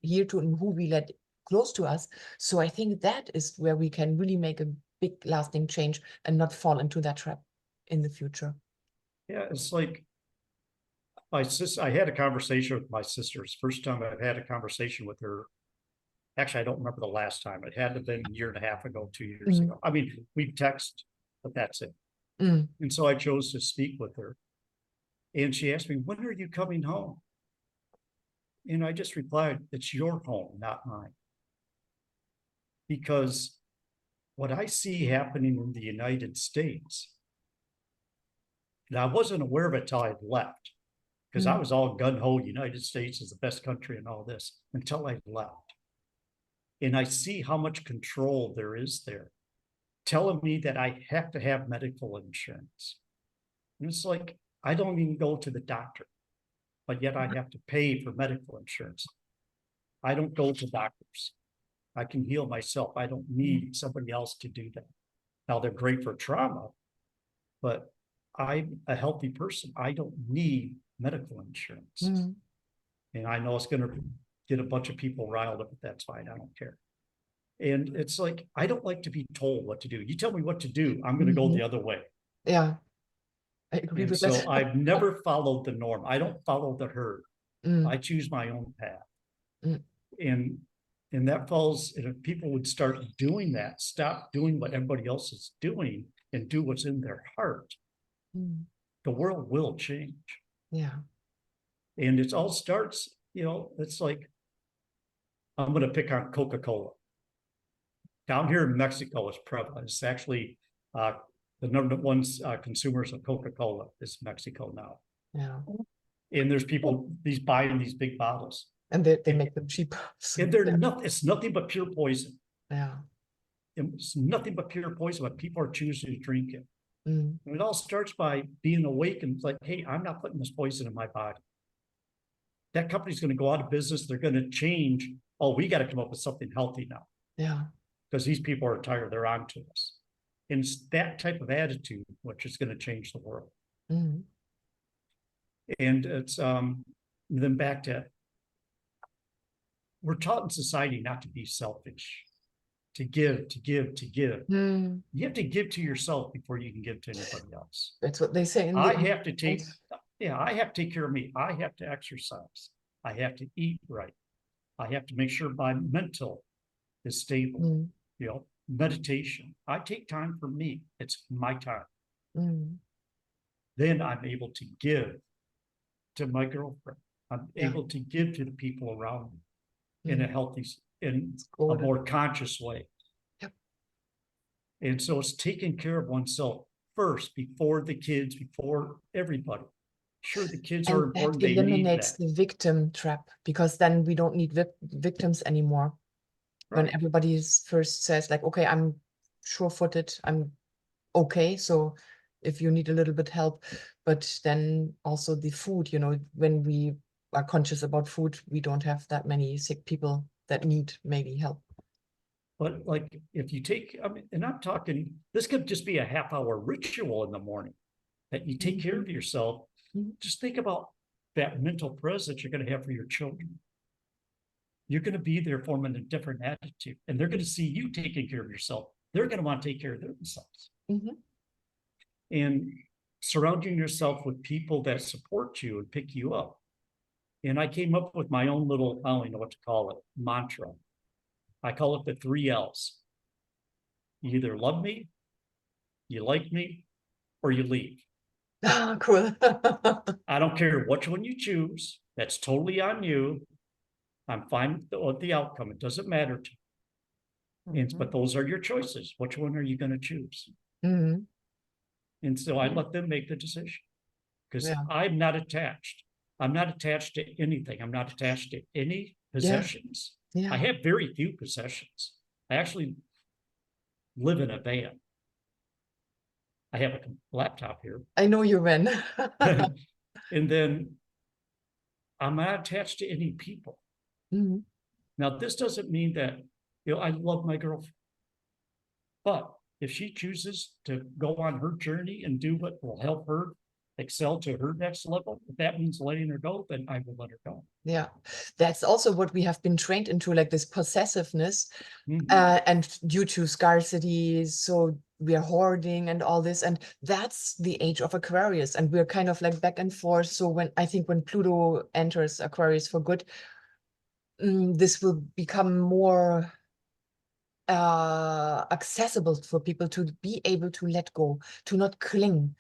hear to, and who we let close to us. So I think that is where we can really make a big lasting change and not fall into that trap in the future. Yeah, it's like my sister, I had a conversation with my sister's first time I've had a conversation with her. Actually, I don't remember the last time. It had to have been a year and a half ago, 2 years ago. I mean, we text, but that's it. And so I chose to speak with her. And she asked me, when are you coming home? And I just replied, it's your home, not mine. Because what I see happening in the United States, and I wasn't aware of it till I left, because I was all gung-ho, United States is the best country and all this, until I left. and I see how much control there is there, telling me that I have to have medical insurance. And it's like, I don't even go to the doctor, but yet I have to pay for medical insurance. I don't go to doctors. I can heal myself. I don't need somebody else to do that. Now, they're great for trauma, but I'm a healthy person. I don't need medical insurance. And I know it's going to get a bunch of people riled up, but that's fine. I don't care. And it's like, I don't like to be told what to do. You tell me what to do, I'm going to go the other way. Yeah, I agree And with so that. I've never followed the norm. I don't follow the herd. I choose my own path. And that falls, and if people would start doing that, stop doing what everybody else is doing and do what's in their heart, the world will change. Yeah. And it all starts, it's like, I'm going to pick on Coca-Cola. Down here in Mexico, it's prevalent. It's actually the number one consumers of Coca-Cola is Mexico now. Yeah. And there's people buying these big bottles. And they make them cheap. And it's nothing but pure poison. Yeah. It's nothing but pure poison, but people are choosing to drink it. Mm. And it all starts by being awake and it's like, hey, I'm not putting this poison in my body. That company's going to go out of business. They're going to change. Oh, we got to come up with something healthy now. Yeah. Because these people are tired. They're on to us. And it's that type of attitude which is going to change the world. Mm. And it's then back to, we're taught in society not to be selfish, to give, to give, to give. Mm. You have to give to yourself before you can give to anybody else. That's what they say. I have to take care of me. I have to exercise. I have to eat right. I have to make sure my mental is stable. Meditation. I take time for me. It's my time. Then I'm able to give to my girlfriend. I'm able to give to the people around me in a healthy, in a more conscious way. Yep. And so it's taking care of oneself first, before the kids, before everybody. Sure, the kids are important. That They need eliminates that. the victim trap, because then we don't need victims anymore. When everybody first says like, okay, I'm sure-footed, I'm okay. So if you need a little bit help, but then also the food, when we are conscious about food, we don't have that many sick people that need maybe help. But like, if you take, and I'm talking, this could just be a half-hour ritual in the morning that you take care of yourself. Just think about that mental presence you're going to have for your children. You're going to be there for them in a different attitude, and they're going to see you taking care of yourself. They're going to want to take care of themselves. And surrounding yourself with people that support you and pick you up. And I came up with my own little, I don't even know what to call it, mantra. I call it the 3 L's. You either love me, you like me, or you leave. Cool. I don't care which one you choose. That's totally on you. I'm fine with the outcome. It doesn't matter to me. But those are your choices. Which one are you going to choose? And so I let them make the decision, because I'm not attached. I'm not attached to anything. I'm not attached to any possessions. I have very few possessions. I actually live in a van. I have a laptop here. I know you ran. And then I'm not attached to any people. Now, this doesn't mean that, I love my girlfriend. But if she chooses to go on her journey and do what will help her excel to her next level, if that means letting her go, then I will let her go. Yeah, that's also what we have been trained into, like this possessiveness, and due to scarcity, so we are hoarding and all this, and that's the age of Aquarius, and we're kind of like back and forth. So when Pluto enters Aquarius for good, this will become more accessible for people to be able to let go, to not cling.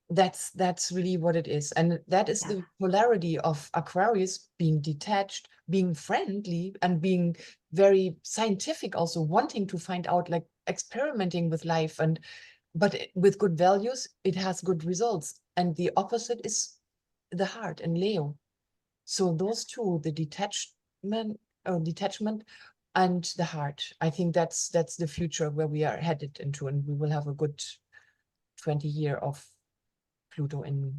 That's really what it is, and that is the polarity of Aquarius, being detached, being friendly, and being very scientific, also wanting to find out, like experimenting with life, but with good values, it has good results. And the opposite is the heart and Leo. So those two, the detachment, and the heart. I think that's the future where we are headed into, and we will have a good 20 year of Pluto in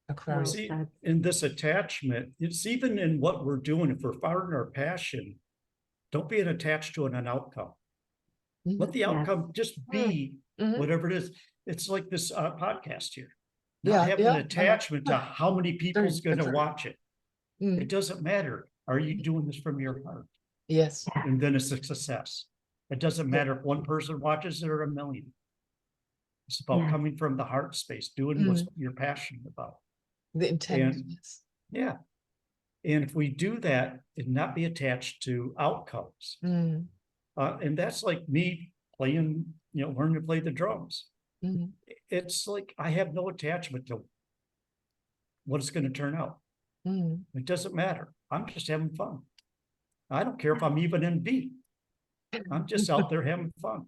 Aquarius. See, in this attachment, it's even in what we're doing, if we're following our passion, don't be attached to an outcome. Let the outcome just be whatever it is. It's like this podcast here. Not having an attachment to how many people's going to watch it. It doesn't matter. Are you doing this from your heart? Yes. And then it's a success. It doesn't matter if one person watches it or a million. It's about coming from the heart space, doing what you're passionate about. The intent. And, yeah. And if we do that and not be attached to outcomes, and that's like me playing, learning to play the drums. It's like I have no attachment to what it's going to turn out. It doesn't matter. I'm just having fun. I don't care if I'm even in B. I'm just out there having fun.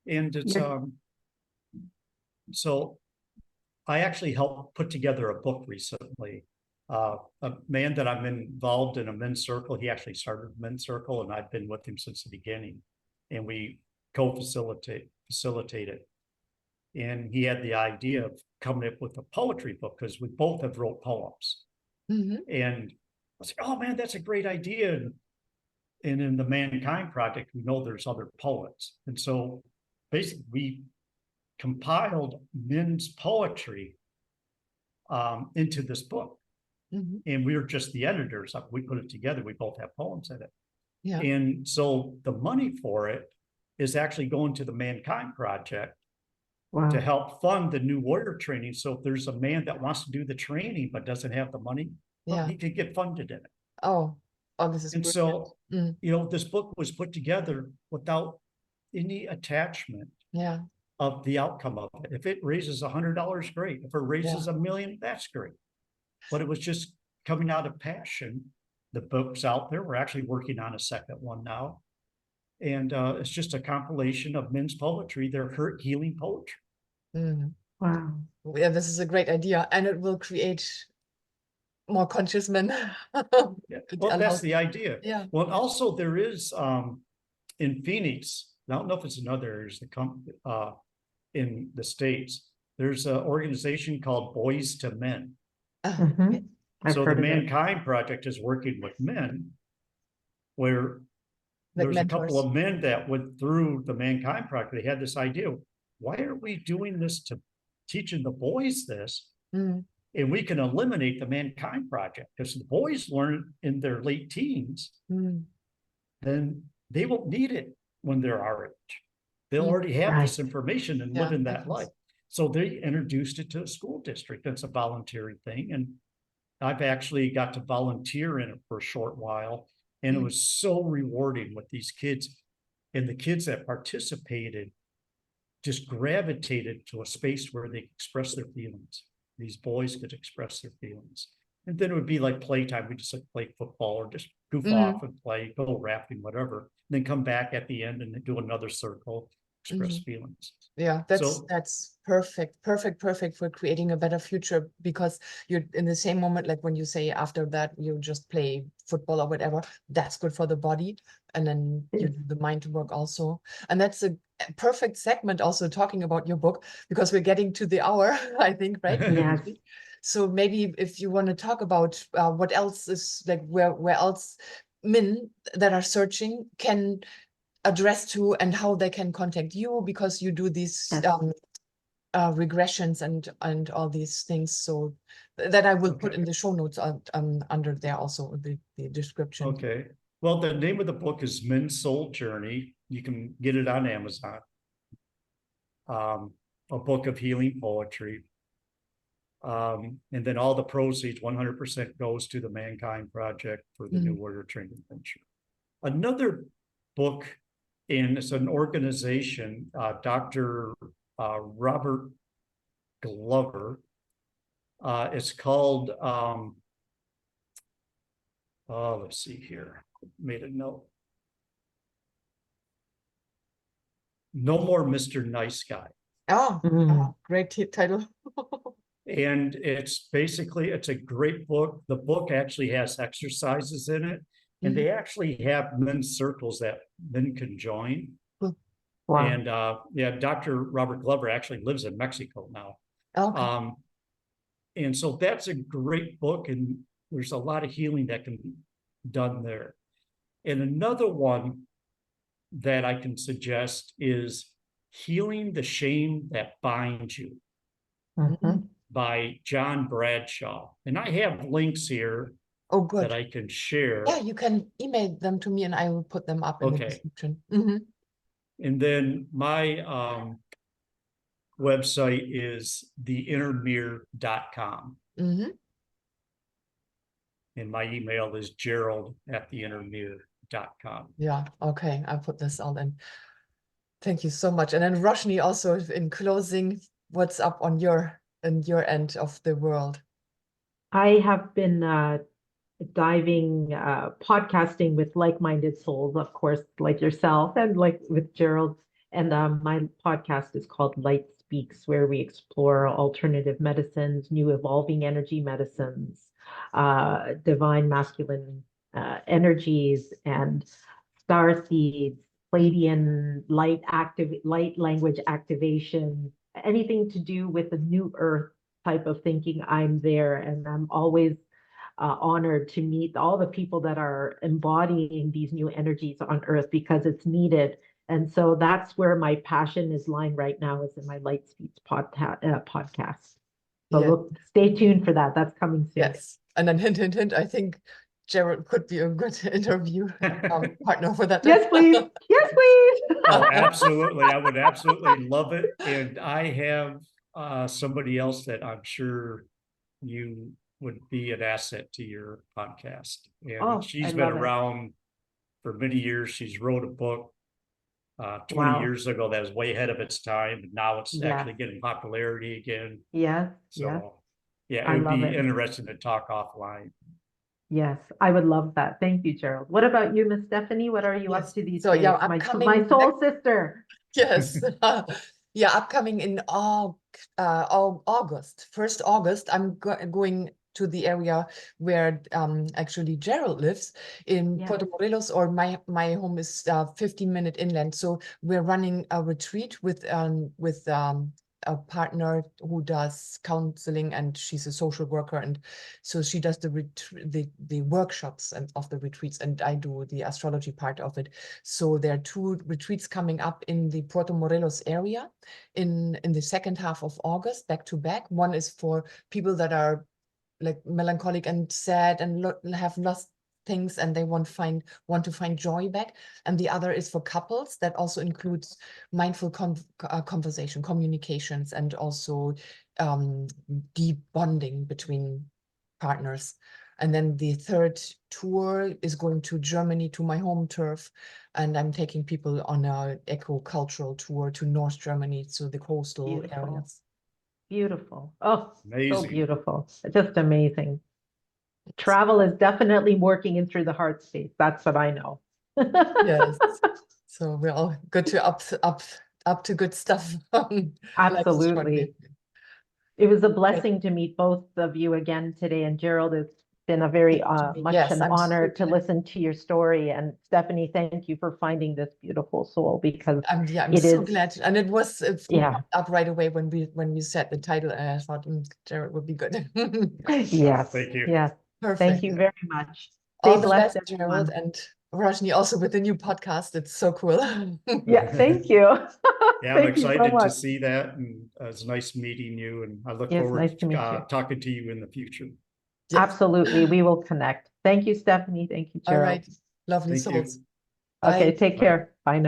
And it's so I actually helped put together a book recently. A man that I'm involved in a men's circle, he actually started a men's circle, and I've been with him since the beginning. And we facilitate it. And he had the idea of coming up with a poetry book because we both have wrote poems. And I was like, oh man, that's a great idea. And in the Mankind Project, we know there's other poets. And so basically we compiled men's poetry into this book. And we were just the editors. We put it together. We both have poems in it. Yeah. And so the money for it is actually going to the Mankind Project to help fund the new warrior training. So if there's a man that wants to do the training but doesn't have the money, well, he could get funded in it. Oh, this is and brilliant. So, this book was put together without any attachment of the outcome of it. If it raises $100, great. If it raises $1 million, that's great. But it was just coming out of passion. The book's out there. We're actually working on a second one now. And it's just a compilation of men's poetry, their healing poetry. Wow. Yeah, this is a great idea. And it will create more conscious men. Well, that's the idea. Yeah. Well, also there is in Phoenix, I don't know if it's in other areas in the States, there's an organization called Boys to Men. So the Mankind Project is working with men, where there's a couple of men that went through the Mankind Project. They had this idea, why are we doing this to teaching the boys this? And we can eliminate the Mankind Project. Because the boys learn in their late teens, then they won't need it when they're our age. They'll already have this information and live in that life. So they introduced it to a school district. That's a voluntary thing. And I've actually got to volunteer in it for a short while. And it was so rewarding with these kids. And the kids that participated just gravitated to a space where they express their feelings. These boys could express their feelings. And then it would be like playtime. We just like play football or just goof off and play, go rafting, whatever. And then come back at the end and do another circle, express feelings. Yeah, that's perfect for creating a better future, because you're in the same moment, like when you say after that you just play football or whatever, that's good for the body, and then you do the mind work also. And that's a perfect segment also talking about your book, because we're getting to the hour, I think, right? Yes. So maybe if you want to talk about what else is like, where else men that are searching can address to, and how they can contact you, because you do these regressions and all these things. So that I will put in the show notes under there also, the description. Okay. Well, the name of the book is Men's Soul Journey. You can get it on Amazon. A book of healing poetry. And then all the proceeds, 100% goes to the Mankind Project for the New Warrior Training Venture. Another book, and it's an organization, Dr. Robert Glover. It's called, let's see here, made a note. No More Mr. Nice Guy. Great title. And it's basically, it's a great book. The book actually has exercises in it. and they actually have men's circles that men can join. Wow. And yeah, Dr. Robert Glover actually lives in Mexico now. Okay. And so that's a great book, and there's a lot of healing that can be done there. And another one that I can suggest is Healing the Shame That Binds You Mhm. by John Bradshaw. And I have links here Oh, that good. I can share. Yeah, you can email them to me and I will put them up in the Okay. description. And then my website is theinnermirror.com. And my email is gerald@theinnermirror.com. Yeah, okay. I'll put this all in. Thank you so much. And then Roshni, also in closing, what's up on your end of the world? I have been diving, podcasting with like-minded souls, of course, like yourself and like with Gerald. And my podcast is called Light Speaks, where we explore alternative medicines, new evolving energy medicines, divine masculine energies, and star seeds, Pleiadian light language activation, anything to do with the new earth type of thinking. I'm there, and I'm always honored to meet all the people that are embodying these new energies on earth, because it's needed. And so that's where my passion is lying right now, is in my Light Speaks podcast. So Yes. stay tuned for that. That's coming soon. Yes. And then hint, hint, hint, I think Gerald could be a good interview partner for that. Yes, please. Yes, please. Oh, absolutely. I would absolutely love it. And I have somebody else that I'm sure you would be an asset to your podcast. And Oh, she's I been love it. around for many years. She's wrote a book 20 Wow. years ago that was way ahead of its time. And now it's Yes. actually getting popularity again. Yes. So Yes. yeah, I it would love be it. interesting to talk offline. Yes, I would love that. Thank you, Gerald. What about you, Miss Stephanie? What are you Yes. up to these So days? yeah, My upcoming soul sister. Yes. Yeah, upcoming in August, 1st August, I'm going to the area where actually Gerald lives in Yeah. Puerto Morelos, or my home is 15-minute inland. So we're running a retreat with a partner who does counseling, and she's a social worker, and so she does the workshops and of the retreats, and I do the astrology part of it. So there are 2 retreats coming up in the Puerto Morelos area in the second half of August, back to back. One is for people that are like melancholic and sad and have lost things, and they want to find joy back. And the other is for couples, that also includes mindful conversation, communications, and also deep bonding between partners. And then the third tour is going to Germany, to my home turf, and I'm taking people on a eco-cultural tour to North Germany, so the coastal areas. Beautiful. Oh, so Amazing. beautiful. Just amazing. Travel is definitely working in through the heart space. That's what I know. Yes. So we're all good to up to good stuff. Absolutely. It was a blessing to meet both of you again today. And Gerald, it's been a very much Yes, an I'm honor so to glad. listen to your story. And Stephanie, thank you for finding this beautiful soul, because I'm it so is, glad, and it was yeah, popped up right away when we said the title, and I thought Jared would be good. yes, Thank you. yes. Thank Perfect. you very much. All Stay the blessed, best, Gerald, everyone. and Roshni, also with the new podcast. It's so cool. Yeah, thank you. Yeah, I'm Thank you so excited to much. see that, and it's nice meeting you, and I look Yes, forward nice to meet to you. talking to you in the future. Yes. Absolutely. We will connect. Thank you, Stephanie. Thank you, All Gerald. right. Lovely Thank you. souls. Okay, Bye. take Bye. care. Bye now.